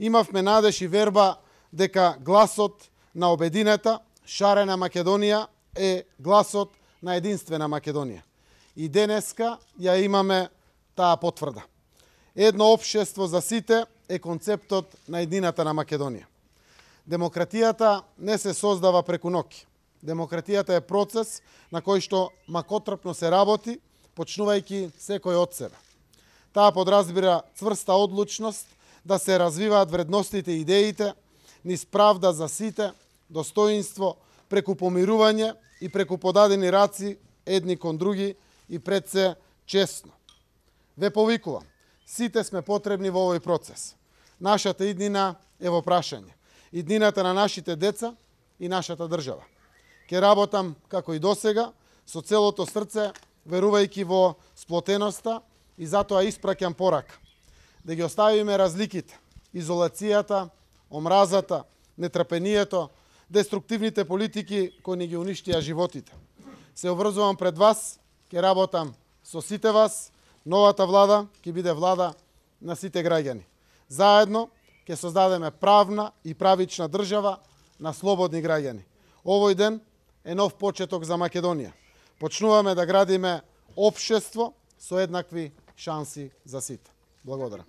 Имавме надеж и верба дека гласот на обединета, шарена Македонија е гласот на единствена Македонија. И денеска ја имаме таа потврда. Едно општество за сите е концептот на еднината на Македонија. Демократијата не се создава преку ноќ. Демократијата е процес на кој што макотрпно се работи, почнувајќи секој од себе. Таа подразбира цврста одлучност да се развиваат вредностите и идеите низ правда за сите, достоинство, преку помирување и преку подадени раци едни кон други и пред се честно. Ве повикувам, сите сме потребни во овој процес. Нашата иднина е во прашање. Иднината на нашите деца и нашата држава. Ке работам како и досега, со целото срце, верувајќи во сплотеноста и затоа испраќам порака. Да ги оставиме разликите, изолацијата, омразата, нетрпението, деструктивните политики кои ни ги уништија животите. Се обврзувам пред вас, ке работам со сите вас, новата влада ќе биде влада на сите граѓани. Заедно ќе создадеме правна и правична држава на слободни граѓани. Овој ден е нов почеток за Македонија. Почнуваме да градиме општество со еднакви шанси за сите. Благодарам.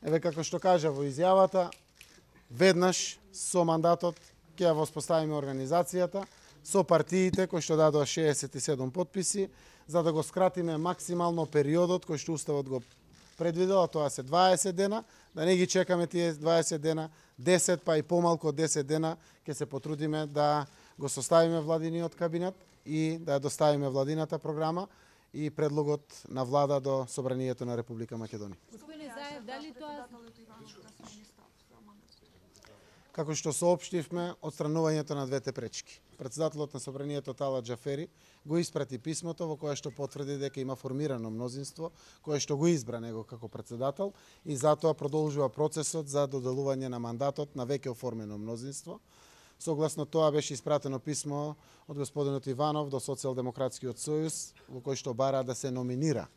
Еве како што кажа во изјавата, веднаш со мандатот ќе ја воспоставиме организацијата со партиите кои што дадоа 67 подписи, за да го скратиме максимално периодот кој што Уставот го предвидел, а тоа се 20 дена, да не ги чекаме тие 20 дена, 10 па и помалку од 10 дена ќе се потрудиме да го составиме владиниот кабинет и да ја доставиме владината програма и предлогот на влада до Собранието на Република Македонија. Господине Заев, дали тоа Како што соопштивме, отстранувањето на двете пречки. Председателот на Собранието Талат Џафери го испрати писмото во кое што потврди дека има формирано мнозинство кое што го избра него како председател и затоа продолжува процесот за доделување на мандатот на веќе оформено мнозинство. Согласно тоа беше испратено писмо од господинот Иванов до Социјалдемократскиот сојуз во кој што бара да се номинира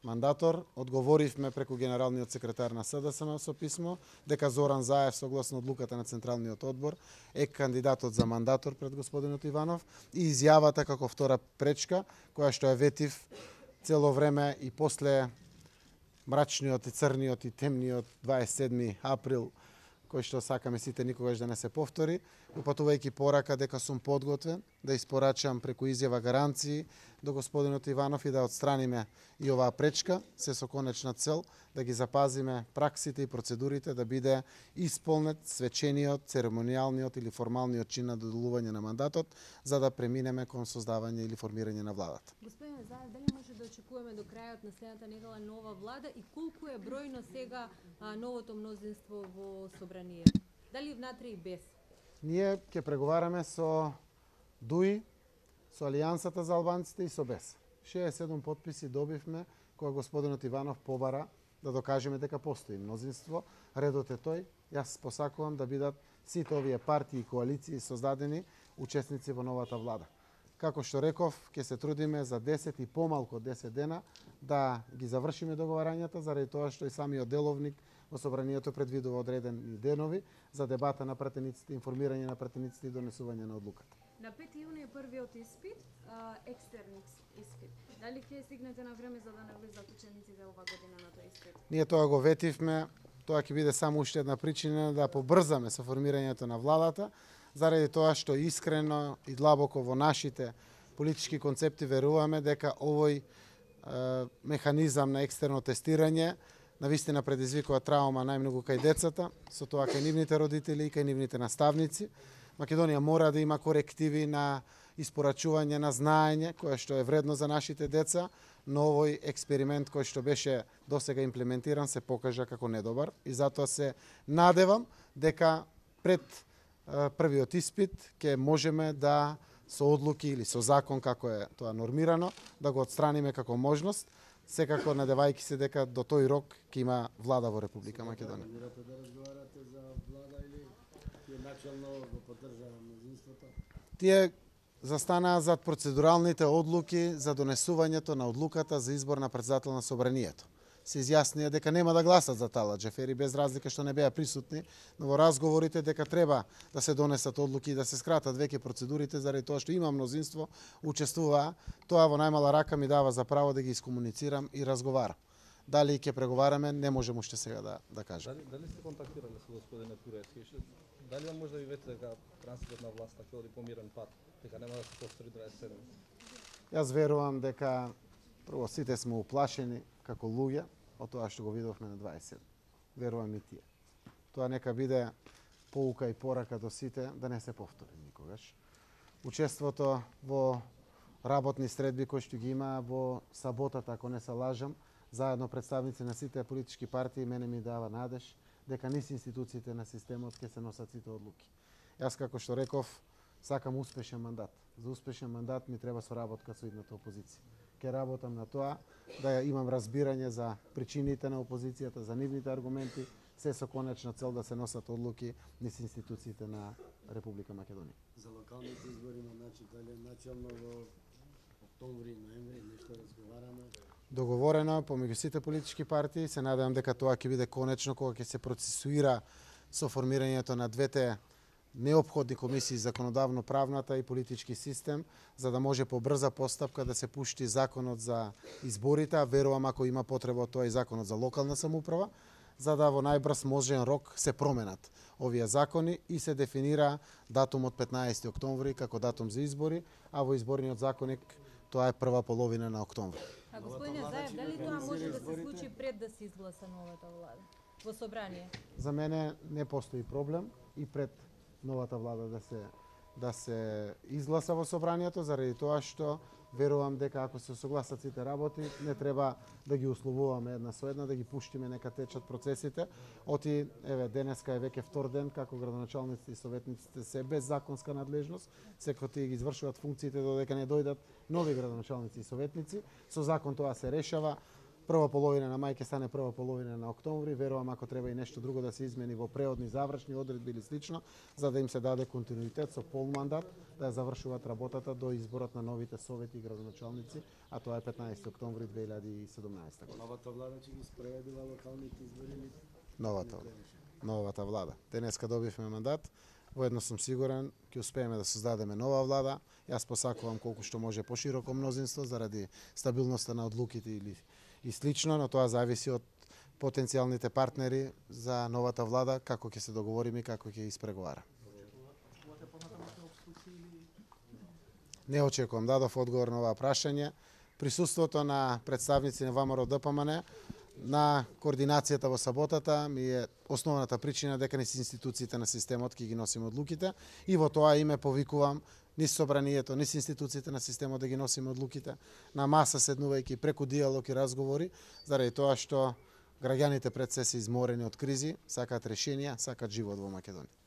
мандатор. Одговоривме преку генералниот секретар на СДСМ со писмо дека Зоран Заев, согласно одлуката на Централниот одбор, е кандидатот за мандатор пред господинот Иванов и изјавата како втора пречка, која што ја ветив цело време и после мрачниот и црниот и темниот 27 април, кој што сакаме сите никогаш да не се повтори, упатувајќи порака дека сум подготвен да испорачам преку изјава гаранции до господинот Иванов и да отстраниме и оваа пречка, се со конечна цел да ги запазиме праксите и процедурите да биде исполнет свечениот, церемонијалниот или формалниот чин на доделување на мандатот, за да преминеме кон создавање или формирање на владата. Господине Заев, дали може да очекуваме до крајот на следната недела нова влада и колку е бројно сега новото мнозинство во Собранието? Дали внатре и без? Ние ќе преговараме со ДУИ, со Алијансата за албанците и со БЕС. 67 подписи добивме кога господинот Иванов побара да докажеме дека постои мнозинство. Редот е тој. Јас посакувам да бидат сите овие партии и коалиции создадени учесници во новата влада. Како што реков, ќе се трудиме за 10 и помалку од 10 дена да ги завршиме договарањата, заради тоа што и самиот деловник во Собранието предвидува одредени денови за дебата на пратениците, информирање на пратениците и донесување на одлуката. На 5 јуни е првиот испит, екстерн испит. Дали ќе стигнете на време за да не влезат учениците ова година на тој испит? Ние тоа го ветивме, тоа ќе биде само уште една причина да побрзаме со формирањето на владата, заради тоа што искрено и длабоко во нашите политички концепти веруваме дека овој механизам на екстерно тестирање навистина предизвикува траума најмногу кај децата, со тоа кај нивните родители и кај нивните наставници. Македонија мора да има корективи на испорачување на знаење, кое што е вредно за нашите деца, но овој експеримент кој што беше досега имплементиран се покажа како недобар и затоа се надевам дека пред првиот испит ќе можеме да со одлуки или со закон како е тоа нормирано, да го отстраниме како можност, секако надевајќи се дека до тој рок ќе има влада во Република Македонија. Да разговарате за влада или тие начално го поддржава мнозинството? Тие застанаа зад процедуралните одлуки за донесувањето на одлуката за избор на председател на Собранието. се изјаснија дека нема да гласат за Талат Џефери, без разлика што не беа присутни, но во разговорите дека треба да се донесат одлуки и да се скратат веќе процедурите, заради тоа што има мнозинство, учествуваа, тоа во најмала рака ми дава за право да ги искомуницирам и разговарам. Дали ќе преговараме, не можем уште сега да кажем. Дали сте контактирали со господинот Турески? Дали он може да ви вети дека транситот на власта ќе оди по мирен пат, дека нема да се повтори 27? Јас верувам дека прво сите сме уплашени како луѓе од тоа што го видовме на 27. Верувам и тие. Тоа нека биде поука и порака до сите да не се повтори никогаш. Учеството во работни средби кои што ги има во саботата, ако не се лажам, заедно представници на сите политички партии, мене ми дава надеж дека низ институциите на системот ќе се носат сите одлуки. Јас, како што реков, сакам успешен мандат. За успешен мандат ми треба соработка со идната опозиција. Ќе работам на тоа да имам разбирање за причините на опозицијата, за нивните аргументи, се со конечна цел да се носат одлуки низ институциите на Република Македонија. За локалните избори дали начално во октомври, ноември, нешто разговараме? Договорено помеѓу сите политички партии, се надевам дека тоа ќе биде конечно кога ќе се процесуира со формирањето на двете неопходни комисии, законодавно-правната и политички систем, за да може по брза постапка да се пушти законот за изборите, а верувам ако има потреба од тоа и законот за локална самоуправа, за да во најбрз можен рок се променат овие закони и се дефинира датумот 15 октомври како датум за избори, а во изборниот законник тоа е прва половина на октомври. А господине Заев, дали тоа може да се случи пред да се изгласа новата влада во собрание? За мене не постои проблем и пред новата влада да се изгласа во собранието, заради тоа што верувам дека ако се согласат сите работи, не треба да ги условуваме една со една, да ги пуштиме нека течат процесите. Оти, еве, денеска е веќе втор ден како градоначалниците и советниците се без законска надлежност, секој тие ги извршуваат функциите додека не дојдат нови градоначалници и советници. Со закон тоа се решава. Прва половина на мај ќе стане прва половина на октомври. Верувам ако треба и нешто друго да се измени во преодни завршни одредби или слично, за да им се даде континуитет со полмандат, да ја завршуваат работата до изборот на новите совети и градоначалници, а тоа е 15 октомври 2017 година. Новата влада ќе ги спроведува локалните избори или новата влада. Денеска добивме мандат. Воедно сум сигурен ќе успееме да создадеме нова влада. Јас посакувам колку што може пошироко мнозинство заради стабилноста на одлуките и слично, но тоа зависи од потенцијалните партнери за новата влада, како ќе се договориме и како ќе испреговара. Не очекувам, дадов одговор на ова прашање. Присуството на представници на ВМРО ДПМН на координацијата во саботата ми е основната причина дека низ институциите на системот ќе ги носиме одлуките и во тоа име повикувам низ собранието, низ институциите на системот да ги носиме одлуките на маса седнувајќи преку диалог и разговори, заради тоа што граѓаните пред се се изморени од кризи, сакаат решенија, сакаат живот во Македонија.